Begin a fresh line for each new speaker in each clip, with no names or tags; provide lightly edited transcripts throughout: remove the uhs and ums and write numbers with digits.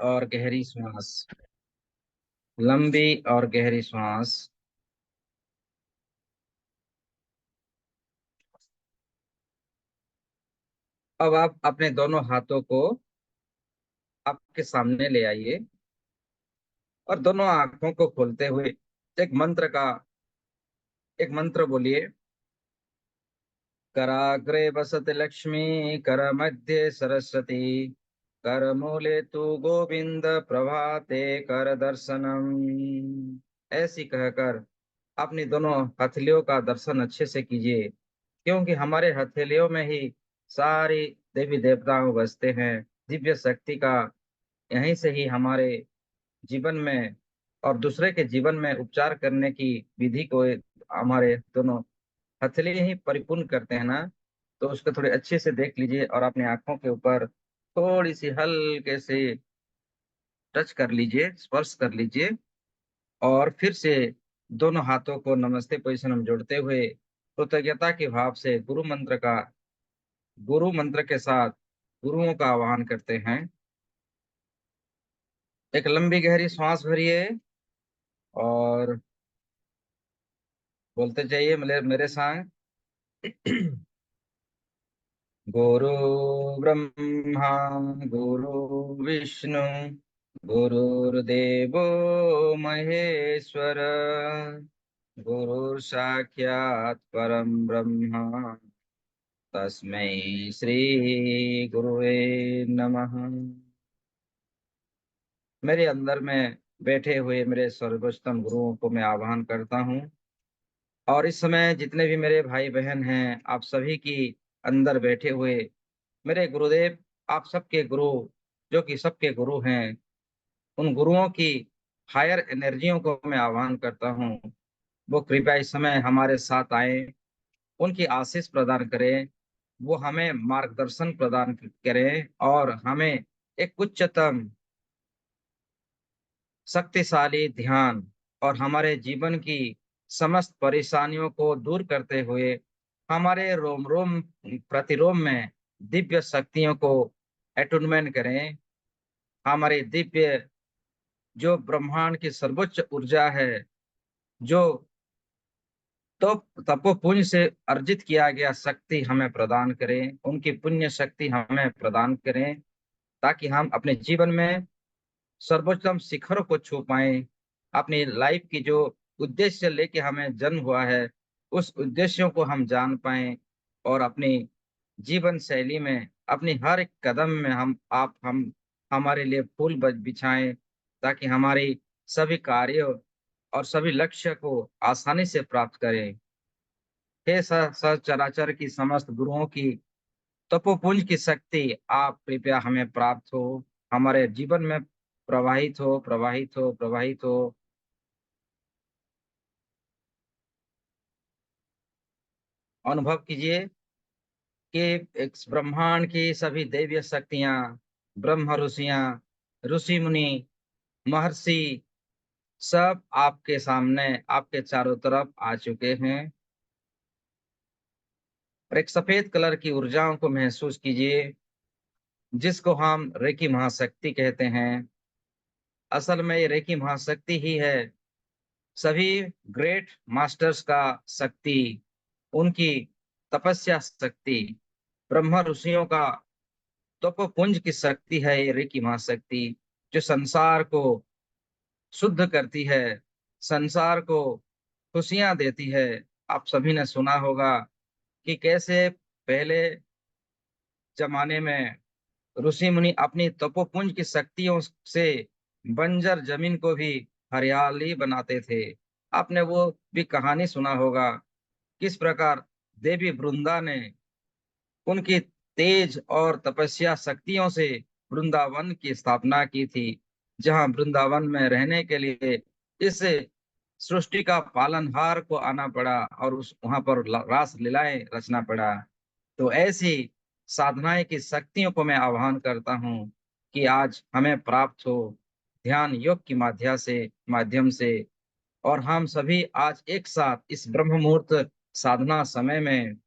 और गहरी श्वास। लंबी और गहरी श्वास। अब आप अपने दोनों हाथों को आपके सामने ले आइए और दोनों आंखों को खोलते हुए एक मंत्र का एक मंत्र बोलिए। कराग्रे वसति लक्ष्मी, कर मध्य सरस्वती, कर मूले तु गोविंद, प्रभाते कर दर्शनम। ऐसी कहकर अपनी दोनों हथेलियों का दर्शन अच्छे से कीजिए, क्योंकि हमारे हथेलियों में ही सारी देवी देवताओं बसते हैं। दिव्य शक्ति का यहीं से ही हमारे जीवन में और दूसरे के जीवन में उपचार करने की विधि को हमारे दोनों हथेली ही परिपूर्ण करते हैं ना। तो उसको थोड़ी अच्छे से देख लीजिए और अपनी आंखों के ऊपर थोड़ी सी हल्के से टच कर लीजिए, स्पर्श कर लीजिए। और फिर से दोनों हाथों को नमस्ते पोजीशन में जोड़ते हुए कृतज्ञता के भाव से गुरु मंत्र के साथ गुरुओं का आह्वान करते हैं। एक लंबी गहरी सांस भरिए और बोलते जाइए मेरे मेरे संग। गुरु ब्रह्मा, गुरु विष्णु, गुरुर्देवो महेश्वर, गुरुर् साक्षात् परम ब्रह्म, तस्मै श्री गुरुवे नमः। मेरे अंदर में बैठे हुए मेरे सर्वोत्तम गुरुओं को मैं आह्वान करता हूँ। और इस समय जितने भी मेरे भाई बहन हैं, आप सभी की अंदर बैठे हुए मेरे गुरुदेव, आप सबके गुरु, जो कि सबके गुरु हैं, उन गुरुओं की हायर एनर्जियों को मैं आह्वान करता हूँ। वो कृपया इस समय हमारे साथ आए, उनकी आशीष प्रदान करें, वो हमें मार्गदर्शन प्रदान करें और हमें एक उच्चतम शक्तिशाली ध्यान और हमारे जीवन की समस्त परेशानियों को दूर करते हुए हमारे रोम रोम प्रतिरोम में दिव्य शक्तियों को एटुनमेंट करें। हमारे दिव्य जो ब्रह्मांड की सर्वोच्च ऊर्जा है, जो तो तपोपुंज से अर्जित किया गया शक्ति हमें प्रदान करें, उनकी पुण्य शक्ति हमें प्रदान करें, ताकि हम अपने जीवन में सर्वोत्तम शिखरों को छू पाए। अपनी लाइफ की जो उद्देश्य लेके हमें जन्म हुआ है, उस उद्देश्यों को हम जान पाए और अपनी जीवन शैली में अपनी हर एक कदम में हम हमारे लिए फूल बिछाएं, ताकि हमारी सभी कार्यों और सभी लक्ष्य को आसानी से प्राप्त करें। हे चराचर की समस्त गुरुओं की तपोपुंज की शक्ति आप कृपया हमें प्राप्त हो, हमारे जीवन में प्रवाहित हो, प्रवाहित हो, प्रवाहित हो। अनुभव कीजिए कि इस ब्रह्मांड की सभी दैवीय शक्तियां, ब्रह्म ऋषियां, ऋषि मुनि, महर्षि, सब आपके सामने, आपके चारों तरफ आ चुके हैं। और एक सफेद कलर की ऊर्जाओं को महसूस कीजिए, जिसको हम रेकी महाशक्ति कहते हैं। असल में ये रेकी महाशक्ति ही है सभी ग्रेट मास्टर्स का शक्ति, उनकी तपस्या शक्ति, ब्रह्म ऋषियों का तपोपुंज की शक्ति है ये रेकी महाशक्ति, जो संसार को शुद्ध करती है, संसार को खुशियां देती है। आप सभी ने सुना होगा कि कैसे पहले जमाने में ऋषि मुनि अपनी तपोपुंज की शक्तियों से बंजर जमीन को भी हरियाली बनाते थे। आपने वो भी कहानी सुना होगा, किस प्रकार देवी वृंदा ने उनकी तेज और तपस्या शक्तियों से वृंदावन की स्थापना की थी, जहां वृंदावन में रहने के लिए इस सृष्टि का पालनहार को आना पड़ा और उस वहां पर रास लीलाएं रचना पड़ा। तो ऐसी साधनाएं की शक्तियों को मैं आह्वान करता हूँ कि आज हमें प्राप्त हो ध्यान योग की माध्यम से। और हम सभी आज एक साथ इस ब्रह्म मुहूर्त साधना समय में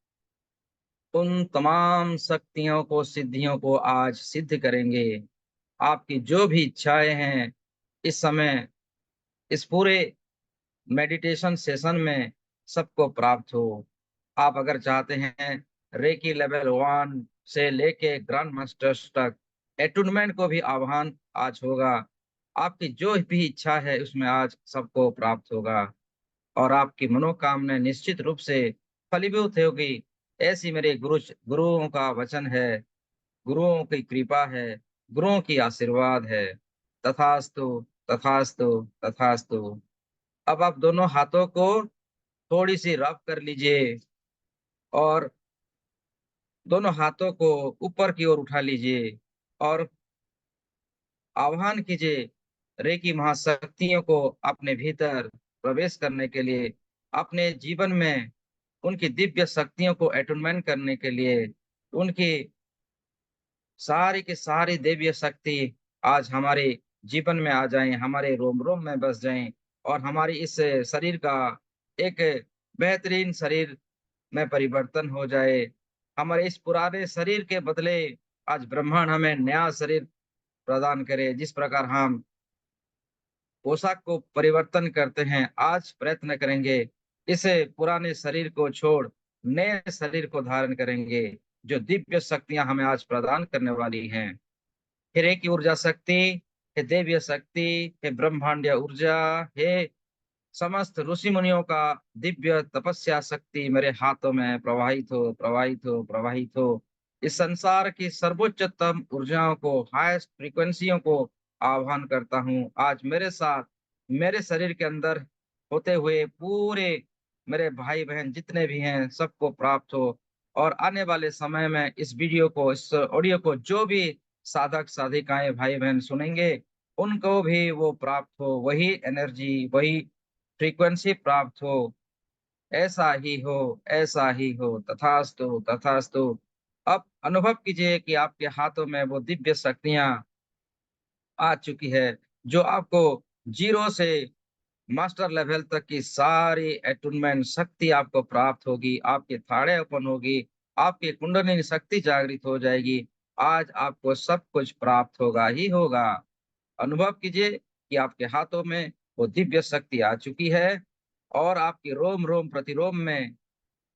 उन तमाम शक्तियों को, सिद्धियों को आज सिद्ध करेंगे। आपकी जो भी इच्छाएँ हैं, इस समय इस पूरे मेडिटेशन सेशन में सबको प्राप्त हो। आप अगर चाहते हैं रेकी लेवल 1 से लेके ग्रैंड मास्टर्स तक एटूनमेंट को भी आह्वान आज होगा। आपकी जो भी इच्छा है उसमें आज सबको प्राप्त होगा और आपकी मनोकामना निश्चित रूप से फलीभूत होगी। ऐसी मेरे गुरुओं का वचन है, गुरुओं की कृपा है, गुरुओं की आशीर्वाद है। तथास्तु, तथास्तु, तथास्तु। अब आप दोनों हाथों को थोड़ी-सी रब कर लीजिए और दोनों हाथों को ऊपर की ओर उठा लीजिए और आह्वान कीजिए रेकी महाशक्तियों को अपने भीतर प्रवेश करने के लिए, अपने जीवन में उनकी दिव्य शक्तियों को एटूनमेंट करने के लिए, उनकी सारी की सारी दिव्य शक्ति आज हमारे जीवन में आ जाएँ, हमारे रोम-रोम में बस जाएँ और हमारी इस शरीर का एक बेहतरीन शरीर में परिवर्तन हो जाए। हमारे इस पुराने शरीर के बदले आज ब्रह्मांड हमें नया शरीर प्रदान करे। जिस प्रकार हम पोशाक को परिवर्तन करते हैं, आज प्रयत्न करेंगे इस पुराने शरीर को छोड़ नए शरीर को धारण करेंगे, जो दिव्य शक्तियाँ हमें आज प्रदान करने वाली हैं। हे रेकी ऊर्जा शक्ति, हे दिव्य शक्ति, हे ब्रह्मांडीय ऊर्जा, हे समस्त ऋषि मुनियों का दिव्य तपस्या शक्ति मेरे हाथों में प्रवाहित हो, प्रवाहित हो, प्रवाहित हो। इस संसार की सर्वोच्चतम ऊर्जाओं को, हाईएस्ट फ्रीक्वेंसियों को आह्वान करता हूँ। आज मेरे साथ, मेरे शरीर के अंदर होते हुए पूरे मेरे भाई-बहन जितने भी हैं, सबको प्राप्त हो और आने वाले समय में इस वीडियो को, इस ऑडियो को जो भी साधक-साधिकाएँ, भाई-बहन सुनेंगे, उनको भी वो प्राप्त हो, वही एनर्जी, वही फ्रीक्वेंसी प्राप्त हो, ऐसा ही हो, ऐसा ही हो, तथास्तु, तथास्तु। अब अनुभव कीजिए कि आपके हाथों में वो दिव्य शक्तियाँ आ चुकी है, जो आपको 0 से मास्टर लेवल तक की सारी एटूनमेंट शक्ति आपको प्राप्त होगी, आपकी थाड़े ओपन होगी, आपकी कुंडलिनी शक्ति जागृत हो जाएगी। आज आपको सब कुछ प्राप्त होगा ही होगा। अनुभव कीजिए कि आपके हाथों में वो दिव्य शक्ति आ चुकी है और आपकी रोम-रोम प्रतिरोम में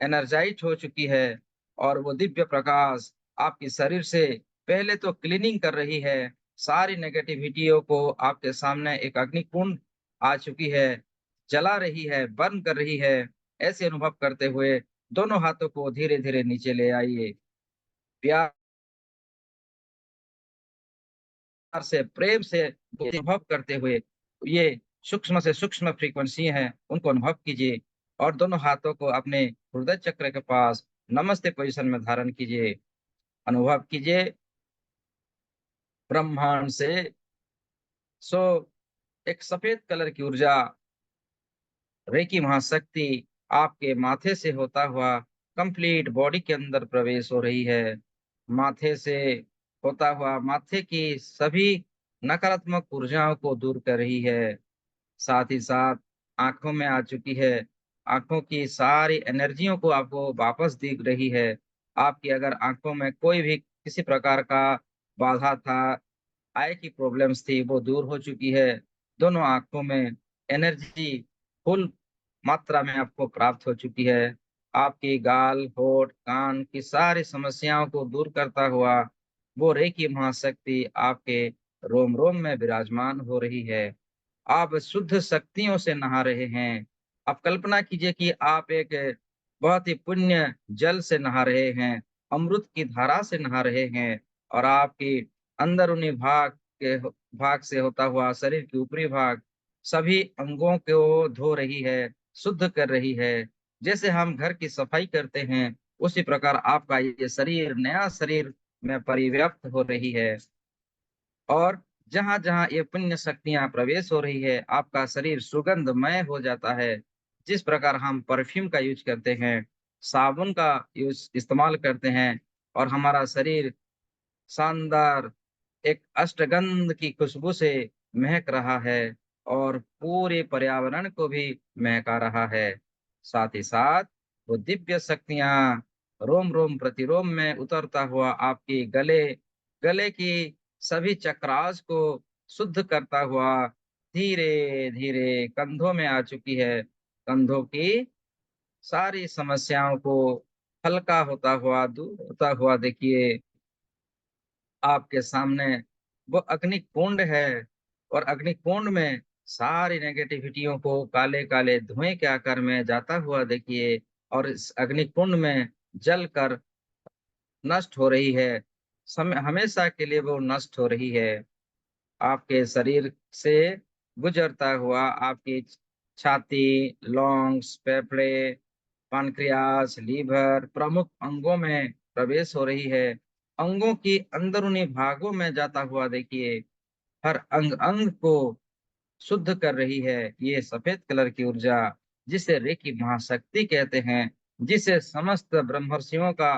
एनर्जाइट हो चुकी है और वो दिव्य प्रकाश आपके शरीर से पहले तो क्लीनिंग कर रही है, सारी नेगेटिविटियों को आपके सामने एक अग्निकुंड आ चुकी है, जला रही है, बर्न कर रही है। ऐसे अनुभव करते हुए दोनों हाथों को धीरे-धीरे नीचे ले आइए। प्यार से, प्रेम से अनुभव करते हुए ये सूक्ष्म से सूक्ष्म फ्रीक्वेंसी हैं, उनको अनुभव कीजिए और दोनों हाथों को अपने हृदय चक्र के पास नमस्ते पोज़ीशन में धारण कीजिए। अनुभव कीजिए ब्रह्मांड से सो एक सफ़ेद कलर की ऊर्जा रेकी महाशक्ति आपके माथे से होता हुआ कंप्लीट बॉडी के अंदर प्रवेश हो रही है। माथे से होता हुआ माथे की सभी नकारात्मक ऊर्जाओं को दूर कर रही है। साथ ही साथ आँखों में आ चुकी है। आँखों की सारी एनर्जियों को आपको वापस दिख रही है। आपकी अगर आँखों में कोई भी किसी प्रकार का बाधा था, आई की प्रॉब्लम्स थी, वो दूर हो चुकी है। दोनों आँखों में एनर्जी फुल मात्रा में आपको प्राप्त हो चुकी है। आपकी गाल, होठ, कान की सारी समस्याओं को दूर करता हुआ वो रेकी महाशक्ति आपके रोम-रोम में विराजमान हो रही है। आप शुद्ध शक्तियों से नहा रहे हैं। आप कल्पना कीजिए कि आप एक बहुत ही पुण्य जल से नहा रहे हैं, अमृत की धारा से नहा रहे हैं और आपकी अंदरूनी भाग से होता हुआ शरीर के ऊपरी भाग सभी अंगों को धो रही है, शुद्ध कर रही है। जैसे हम घर की सफाई करते हैं, उसी प्रकार आपका ये शरीर, नया शरीर में परिव्यक्त हो रही है। और जहाँ-जहाँ ये पुण्य शक्तियाँ प्रवेश हो रही है, आपका शरीर सुगंधमय हो जाता है। जिस प्रकार हम परफ्यूम का यूज़ करते हैं, साबुन का इस्तेमाल करते हैं और हमारा शरीर शानदार एक अष्टगंध की खुशबू से महक रहा है और पूरे पर्यावरण को भी महका रहा है। साथ ही साथ वो दिव्य शक्तियाँ रोम-रोम प्रतिरोम में उतरता हुआ आपके गले गले की सभी चक्रास को शुद्ध करता हुआ धीरे धीरे कंधों में आ चुकी है। कंधों की सारी समस्याओं को हल्का होता हुआ, दूर होता हुआ देखिए आपके सामने वो अग्नि कुंड है। और अग्नि कुंड में सारी नेगेटिविटियों को काले काले धुएं के आकार में जाता हुआ देखिए, और इस अग्नि कुंड में जलकर नष्ट हो रही है। समय हमेशा के लिए वो नष्ट हो रही है। आपके शरीर से गुजरता हुआ आपकी छाती, लॉन्ग्स, फेफड़े, पानक्रियास, लीवर प्रमुख अंगों में प्रवेश हो रही है। अंगों की अंदरूनी भागों में जाता हुआ देखिए हर अंग अंग को शुद्ध कर रही है। ये सफेद कलर की ऊर्जा, जिसे रेकी महाशक्ति कहते हैं, जिसे समस्त ब्रह्मर्षियों का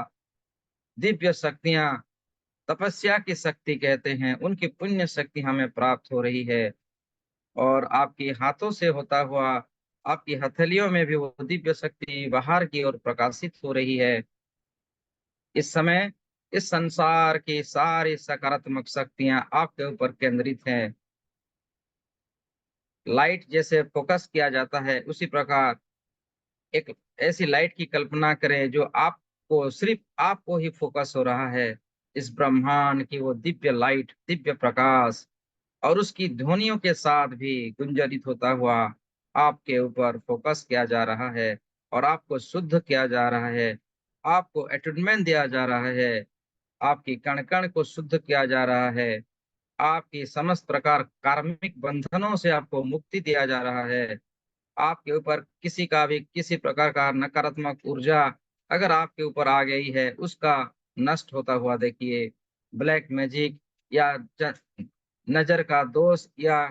दिव्य शक्तियां, तपस्या की शक्ति कहते हैं, उनकी पुण्य शक्ति हमें प्राप्त हो रही है। और आपके हाथों से होता हुआ आपकी हथेलियों में भी वो दिव्य शक्ति बाहर की ओर प्रकाशित हो रही है। इस समय इस संसार की सारी सकारात्मक शक्तियां आपके ऊपर केंद्रित हैं। लाइट जैसे फोकस किया जाता है, उसी प्रकार एक ऐसी लाइट की कल्पना करें जो आपको, सिर्फ आपको ही फोकस हो रहा है। इस ब्रह्मांड की वो दिव्य लाइट, दिव्य प्रकाश, और उसकी ध्वनियों के साथ भी गुंजरित होता हुआ आपके ऊपर फोकस किया जा रहा है, और आपको शुद्ध किया जा रहा है। आपको अटूनमेंट दिया जा रहा है। आपकी कण कण को शुद्ध किया जा रहा है। आपकी समस्त प्रकार कार्मिक बंधनों से आपको मुक्ति दिया जा रहा है। आपके ऊपर किसी का भी किसी प्रकार का नकारात्मक ऊर्जा अगर आपके ऊपर आ गई है, उसका नष्ट होता हुआ देखिए। ब्लैक मैजिक या नजर का दोष या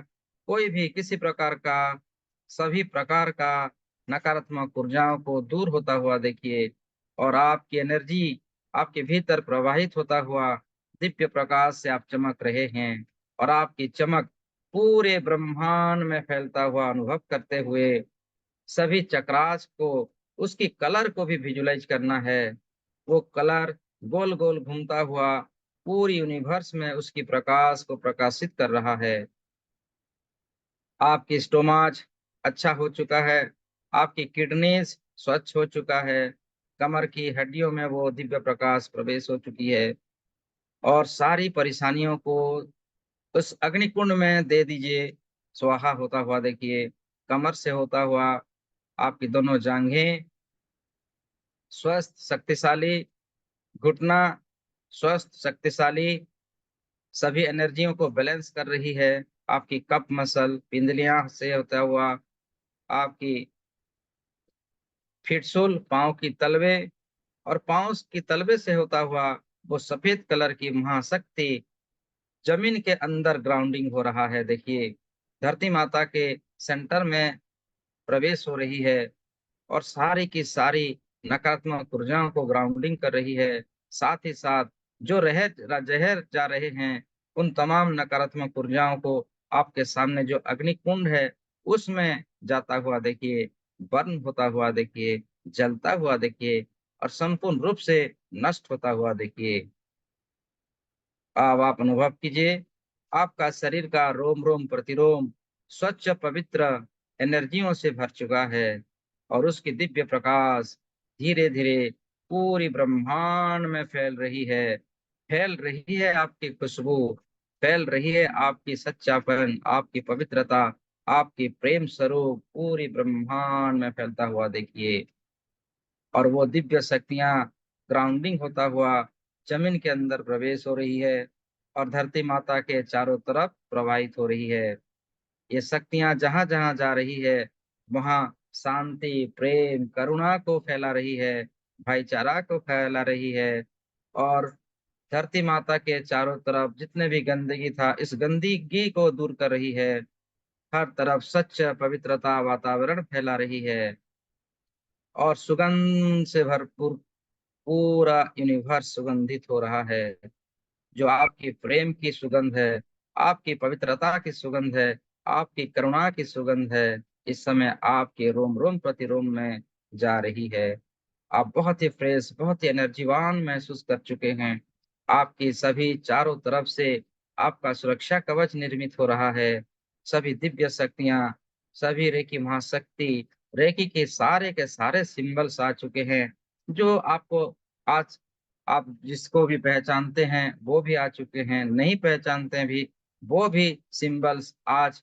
कोई भी किसी प्रकार का, सभी प्रकार का नकारात्मक ऊर्जाओं को दूर होता हुआ देखिए। और आपकी एनर्जी आपके भीतर प्रवाहित होता हुआ दिव्य प्रकाश से आप चमक रहे हैं। और आपकी चमक पूरे ब्रह्मांड में फैलता हुआ अनुभव करते हुए सभी चक्रास को, उसकी कलर को भी विजुलाइज करना है। वो कलर गोल गोल घूमता हुआ पूरी यूनिवर्स में उसकी प्रकाश को प्रकाशित कर रहा है। आपकी स्टोमाच अच्छा हो चुका है। आपकी किडनीज स्वच्छ हो चुका है। कमर की हड्डियों में वो दिव्य प्रकाश प्रवेश हो चुकी है। और सारी परेशानियों को उस अग्निकुंड में दे दीजिए। स्वाहा होता हुआ देखिए। कमर से होता हुआ आपकी दोनों जांघें स्वस्थ शक्तिशाली, घुटना स्वस्थ शक्तिशाली, सभी एनर्जियों को बैलेंस कर रही है। आपकी कप मसल, पिंडलियां से होता हुआ आपकी फिटसोल, पांव की तलवे, और पांव की तलवे से होता हुआ वो सफेद कलर की महाशक्ति जमीन के अंदर ग्राउंडिंग हो रहा है देखिए। धरती माता के सेंटर में प्रवेश हो रही है, और सारी की सारी नकारात्मक ऊर्जाओं को ग्राउंडिंग कर रही है। साथ ही साथ जो जहर जा रहे हैं, उन तमाम नकारात्मक ऊर्जाओं को आपके सामने जो अग्नि कुंड है उसमें जाता हुआ देखिए, बर्न होता हुआ देखिए, जलता हुआ देखिए, और संपूर्ण रूप से नष्ट होता हुआ देखिए। अब आप अनुभव कीजिए, आपका शरीर का रोम रोम प्रतिरोम स्वच्छ पवित्र एनर्जियों से भर चुका है। और उसकी दिव्य प्रकाश धीरे धीरे पूरी ब्रह्मांड में फैल रही है। फैल रही है आपकी खुशबू, फैल रही है आपकी सच्चापन, आपकी पवित्रता, आपकी प्रेम स्वरूप पूरी ब्रह्मांड में फैलता हुआ देखिए। और वो दिव्य शक्तियां ग्राउंडिंग होता हुआ जमीन के अंदर प्रवेश हो रही है, और धरती माता के चारों तरफ प्रवाहित हो रही है। ये शक्तियां जहां जहां जा रही है, वहां शांति, प्रेम, करुणा को फैला रही है, भाईचारा को फैला रही है। और धरती माता के चारों तरफ जितने भी गंदगी था, इस गंदगी को दूर कर रही है। हर तरफ सच्च पवित्रता वातावरण फैला रही है, और सुगंध से भरपूर पूरा यूनिवर्स सुगंधित हो रहा है। जो आपकी प्रेम की सुगंध है, आपकी पवित्रता की सुगंध है, आपकी करुणा की सुगंध है, इस समय आपके रोम रोम प्रतिरोम में जा रही है। आप बहुत ही फ्रेश, बहुत ही एनर्जीवान महसूस कर चुके हैं। आपकी सभी चारों तरफ से आपका सुरक्षा कवच निर्मित हो रहा है। सभी दिव्य शक्तियां, सभी रेकी महाशक्ति, रेकी के सारे सिंबल्स आ चुके हैं, जो आपको आज आप जिसको भी पहचानते हैं वो भी आ चुके हैं, नहीं पहचानते हैं भी वो भी सिंबल्स आज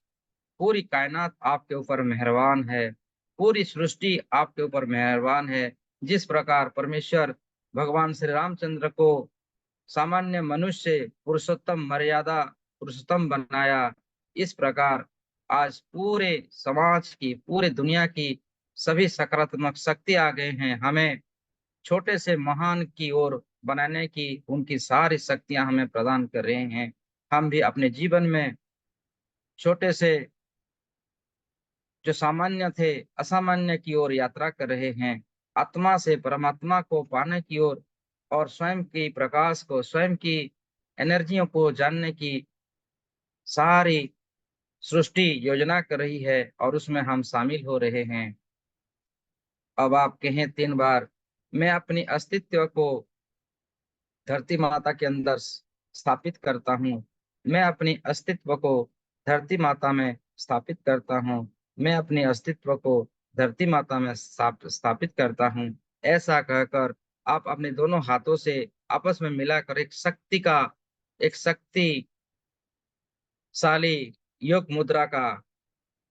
पूरी कायनात आपके ऊपर मेहरबान है, पूरी सृष्टि आपके ऊपर मेहरबान है। जिस प्रकार परमेश्वर भगवान श्री रामचंद्र को सामान्य मनुष्य पुरुषोत्तम मर्यादा पुरुषोत्तम बनाया, इस प्रकार आज पूरे समाज की, पूरे दुनिया की सभी सकारात्मक शक्ति आ गए हैं, हमें छोटे से महान की ओर बनाने की उनकी सारी शक्तियां हमें प्रदान कर रहे हैं। हम भी अपने जीवन में छोटे से जो सामान्य थे असामान्य की ओर यात्रा कर रहे हैं, आत्मा से परमात्मा को पाने की ओर, और स्वयं की प्रकाश को, स्वयं की एनर्जियों को जानने की सारी सृष्टि योजना कर रही है और उसमें हम शामिल हो रहे हैं। अब आप कहें 3 बार, मैं अपनी अस्तित्व को धरती माता के अंदर स्थापित करता हूँ। मैं अपनी अस्तित्व को धरती माता में स्थापित करता हूँ। मैं अपने अस्तित्व को धरती माता में स्थापित करता हूँ। ऐसा कहकर आप अपने दोनों हाथों से आपस में मिलाकर एक शक्तिशाली योग मुद्रा का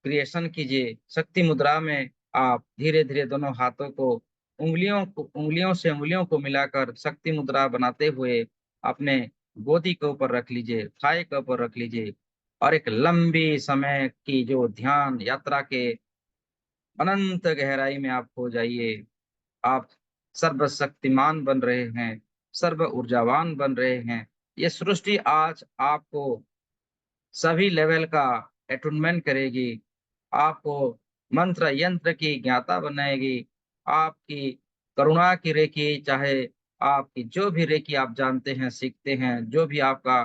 क्रिएशन कीजिए। शक्ति मुद्रा में आप धीरे धीरे दोनों हाथों को, उंगलियों को मिलाकर शक्ति मुद्रा बनाते हुए अपने गोदी के ऊपर रख लीजिए, थाई के ऊपर रख लीजिए, और एक लंबी समय की जो ध्यान यात्रा के अनंत गहराई में आप खो जाइए। आप सर्वशक्तिमान बन रहे हैं, सर्व ऊर्जावान बन रहे हैं। ये सृष्टि आज आपको सभी लेवल का एटुनमेंट करेगी, आपको मंत्र यंत्र की ज्ञाता बनाएगी। आपकी करुणा की रेकी, चाहे आपकी जो भी रेकी आप जानते हैं, सीखते हैं, जो भी आपका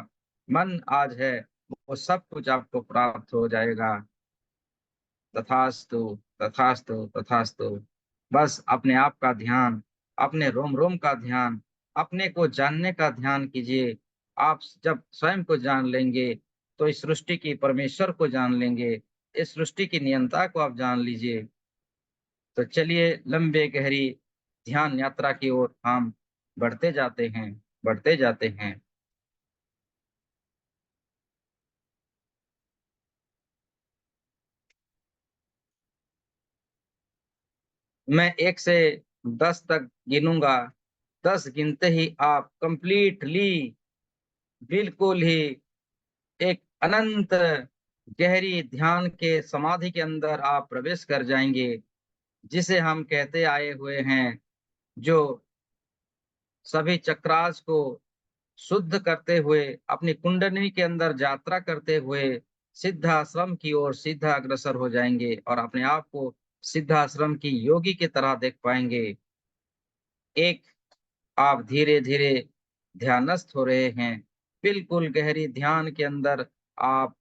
मन आज है, वो सब कुछ आपको प्राप्त हो जाएगा। तथास्तु, तथास्तु, तथास्तु। बस अपने आप का ध्यान, अपने रोम रोम का ध्यान, अपने को जानने का ध्यान कीजिए। आप जब स्वयं को जान लेंगे तो इस सृष्टि की परमेश्वर को जान लेंगे, इस सृष्टि की नियंता को आप जान लीजिए। तो चलिए लंबे गहरी ध्यान यात्रा की ओर हम बढ़ते जाते हैं, बढ़ते जाते हैं। मैं 1 से 10 तक गिनूंगा। 10 गिनते ही आप कंप्लीटली, बिल्कुल ही एक अनंत गहरी ध्यान के समाधि के अंदर आप प्रवेश कर जाएंगे, जिसे हम कहते आए हुए हैं, जो सभी चक्रास को शुद्ध करते हुए, अपनी कुंडली के अंदर यात्रा करते हुए सिद्धाश्रम की ओर सीधा अग्रसर हो जाएंगे और अपने आप को सिद्धाश्रम की योगी की तरह देख पाएंगे। एक, आप धीरे धीरे ध्यानस्थ हो रहे हैं, बिल्कुल गहरी ध्यान के अंदर आप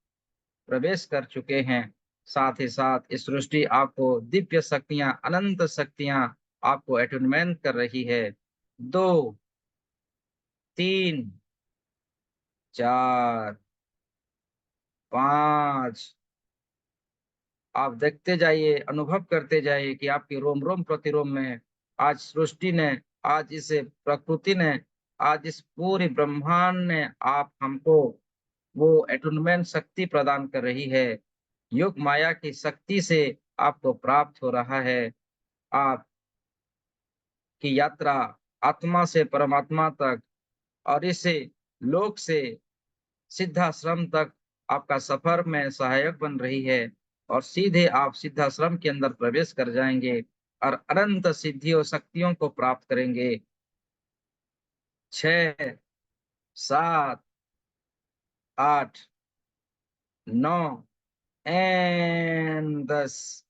प्रवेश कर चुके हैं। साथ ही साथ इस सृष्टि आपको दिव्य शक्तियां, अनंत शक्तियां आपको अटूनमेंट कर रही है। 2, 3, 4, 5। आप देखते जाइए, अनुभव करते जाइए कि आपकी रोम रोम प्रतिरोम में आज सृष्टि ने, आज इस प्रकृति ने, आज इस पूरी ब्रह्मांड ने आप हमको वो एटुनमेंट शक्ति प्रदान कर रही है। योग माया की शक्ति से आपको प्राप्त हो रहा है। आपकी यात्रा आत्मा से परमात्मा तक और इस लोक से सिद्धाश्रम तक आपका सफर में सहायक बन रही है, और सीधे आप सिद्धाश्रम के अंदर प्रवेश कर जाएंगे और अनंत सिद्धियों शक्तियों को प्राप्त करेंगे। 6, 7, 8, 9 एंड 10।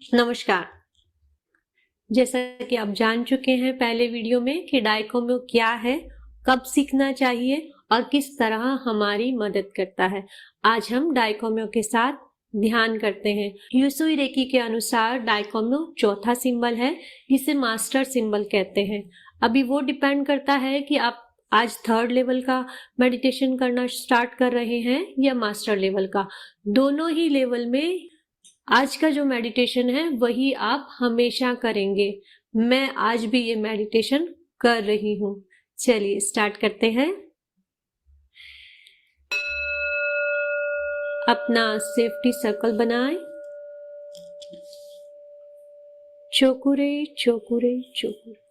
नमस्कार। जैसा कि आप जान चुके हैं पहले वीडियो में कि डाइकोम्यो क्या है, कब सीखना चाहिए और किस तरह हमारी मदद करता है। आज हम डाइकोम्यो के साथ ध्यान करते हैं। यूसुई रेकी के अनुसार डाइकोम्यो चौथा सिंबल है, जिसे मास्टर सिंबल कहते हैं। अभी वो डिपेंड करता है कि आप आज थर्ड लेवल का मेडिटेशन करना स्टार्ट कर रहे हैं या मास्टर लेवल का। दोनों ही लेवल में आज का जो मेडिटेशन है वही आप हमेशा करेंगे। मैं आज भी ये मेडिटेशन कर रही हूँ। चलिए स्टार्ट करते हैं। अपना सेफ्टी सर्कल बनाएं। चोकुरे चोकुरे चोकुरे।